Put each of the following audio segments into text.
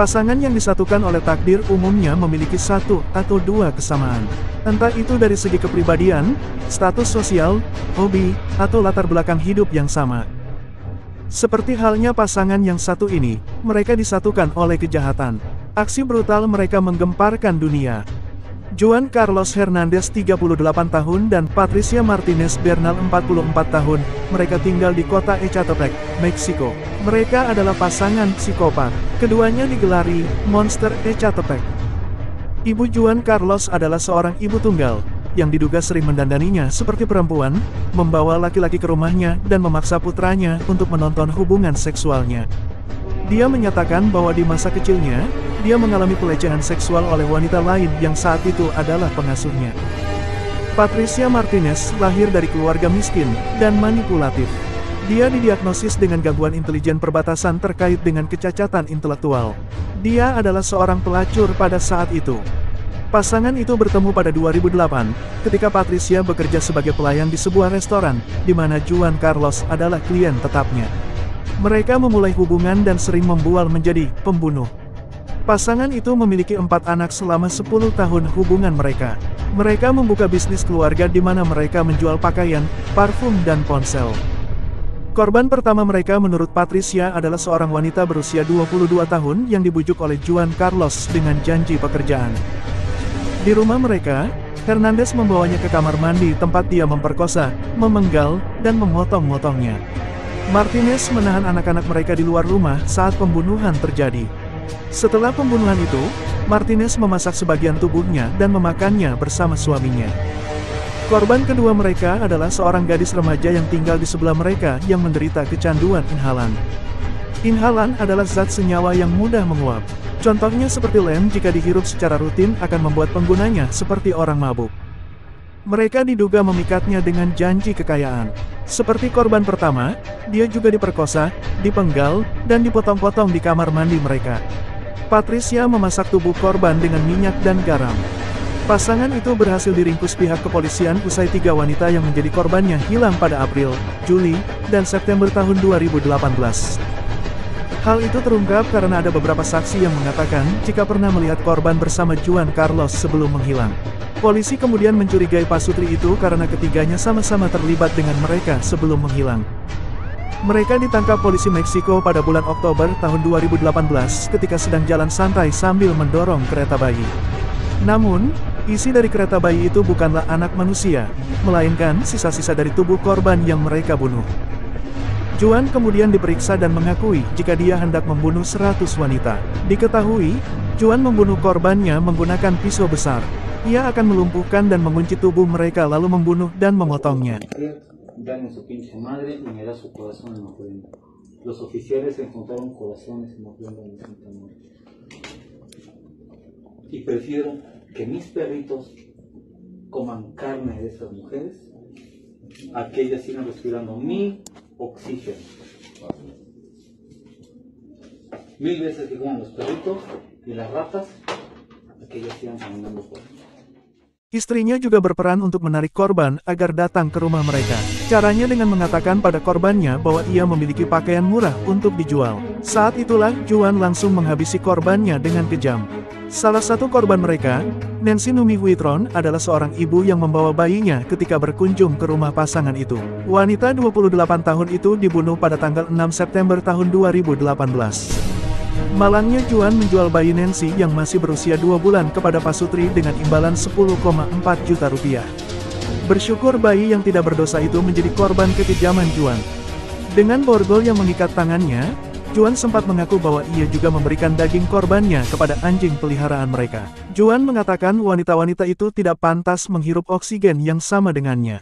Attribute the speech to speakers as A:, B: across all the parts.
A: Pasangan yang disatukan oleh takdir umumnya memiliki satu atau dua kesamaan. Entah itu dari segi kepribadian, status sosial, hobi, atau latar belakang hidup yang sama. Seperti halnya pasangan yang satu ini, mereka disatukan oleh kejahatan. Aksi brutal mereka menggemparkan dunia. Juan Carlos Hernandez 38 tahun dan Patricia Martinez Bernal 44 tahun, mereka tinggal di kota Ecatepec, Meksiko. Mereka adalah pasangan psikopat. Keduanya digelari Monster Ecatepec. Ibu Juan Carlos adalah seorang ibu tunggal, yang diduga sering mendandaninya seperti perempuan, membawa laki-laki ke rumahnya dan memaksa putranya untuk menonton hubungan seksualnya. Dia menyatakan bahwa di masa kecilnya, dia mengalami pelecehan seksual oleh wanita lain yang saat itu adalah pengasuhnya. Patricia Martinez lahir dari keluarga miskin dan manipulatif. Dia didiagnosis dengan gangguan intelijen perbatasan terkait dengan kecacatan intelektual. Dia adalah seorang pelacur pada saat itu. Pasangan itu bertemu pada 2008, ketika Patricia bekerja sebagai pelayan di sebuah restoran, di mana Juan Carlos adalah klien tetapnya. Mereka memulai hubungan dan sering membual menjadi pembunuh. Pasangan itu memiliki 4 anak selama 10 tahun hubungan mereka. Mereka membuka bisnis keluarga di mana mereka menjual pakaian, parfum dan ponsel. Korban pertama mereka menurut Patricia adalah seorang wanita berusia 22 tahun yang dibujuk oleh Juan Carlos dengan janji pekerjaan. Di rumah mereka, Hernandez membawanya ke kamar mandi tempat dia memperkosa, memenggal, dan memotong-motongnya. Martinez menahan anak-anak mereka di luar rumah saat pembunuhan terjadi. Setelah pembunuhan itu, Martinez memasak sebagian tubuhnya dan memakannya bersama suaminya. Korban kedua mereka adalah seorang gadis remaja yang tinggal di sebelah mereka yang menderita kecanduan inhalan. Inhalan adalah zat senyawa yang mudah menguap. Contohnya seperti lem jika dihirup secara rutin akan membuat penggunanya seperti orang mabuk. Mereka diduga memikatnya dengan janji kekayaan. Seperti korban pertama, dia juga diperkosa, dipenggal, dan dipotong-potong di kamar mandi mereka. Patricia memasak tubuh korban dengan minyak dan garam. Pasangan itu berhasil diringkus pihak kepolisian usai 3 wanita yang menjadi korbannya hilang pada April, Juli, dan September tahun 2018. Hal itu terungkap karena ada beberapa saksi yang mengatakan jika pernah melihat korban bersama Juan Carlos sebelum menghilang. Polisi kemudian mencurigai pasutri itu karena ketiganya sama-sama terlibat dengan mereka sebelum menghilang. Mereka ditangkap polisi Meksiko pada bulan Oktober tahun 2018 ketika sedang jalan santai sambil mendorong kereta bayi. Namun, isi dari kereta bayi itu bukanlah anak manusia, melainkan sisa-sisa dari tubuh korban yang mereka bunuh. Juan kemudian diperiksa dan mengakui jika dia hendak membunuh 100 wanita. Diketahui, Juan membunuh korbannya menggunakan pisau besar. Ia akan melumpuhkan dan mengunci tubuh mereka lalu membunuh dan memotongnya.
B: Oxígeno. 1000 veces que coman los perritos y las ratas, a que ellos sigan caminando por.
A: Istrinya juga berperan untuk menarik korban agar datang ke rumah mereka. Caranya dengan mengatakan pada korbannya bahwa ia memiliki pakaian murah untuk dijual. Saat itulah Juan langsung menghabisi korbannya dengan kejam. Salah satu korban mereka, Nancy Numi Huitron, adalah seorang ibu yang membawa bayinya ketika berkunjung ke rumah pasangan itu. Wanita 28 tahun itu dibunuh pada tanggal 6 September tahun 2018. Malangnya Juan menjual bayi Nancy yang masih berusia 2 bulan kepada pasutri dengan imbalan 10,4 juta rupiah. Bersyukur bayi yang tidak berdosa itu menjadi korban kekejaman Juan. Dengan borgol yang mengikat tangannya, Juan sempat mengaku bahwa ia juga memberikan daging korbannya kepada anjing peliharaan mereka. Juan mengatakan wanita-wanita itu tidak pantas menghirup oksigen yang sama dengannya.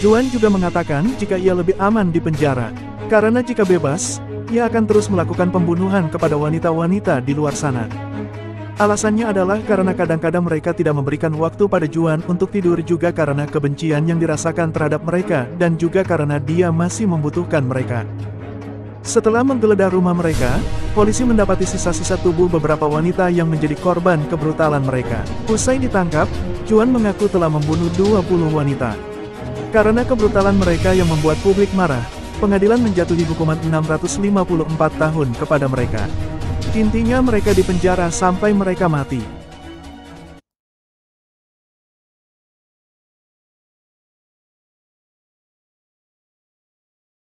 A: Juan juga mengatakan jika ia lebih aman di penjara, karena jika bebas, ia akan terus melakukan pembunuhan kepada wanita-wanita di luar sana. Alasannya adalah karena kadang-kadang mereka tidak memberikan waktu pada Juan untuk tidur juga karena kebencian yang dirasakan terhadap mereka dan juga karena dia masih membutuhkan mereka. Setelah menggeledah rumah mereka, polisi mendapati sisa-sisa tubuh beberapa wanita yang menjadi korban kebrutalan mereka. Usai ditangkap, Juan mengaku telah membunuh 20 wanita. Karena kebrutalan mereka yang membuat publik marah, pengadilan menjatuhi hukuman 654 tahun kepada mereka. Intinya mereka dipenjara sampai mereka mati.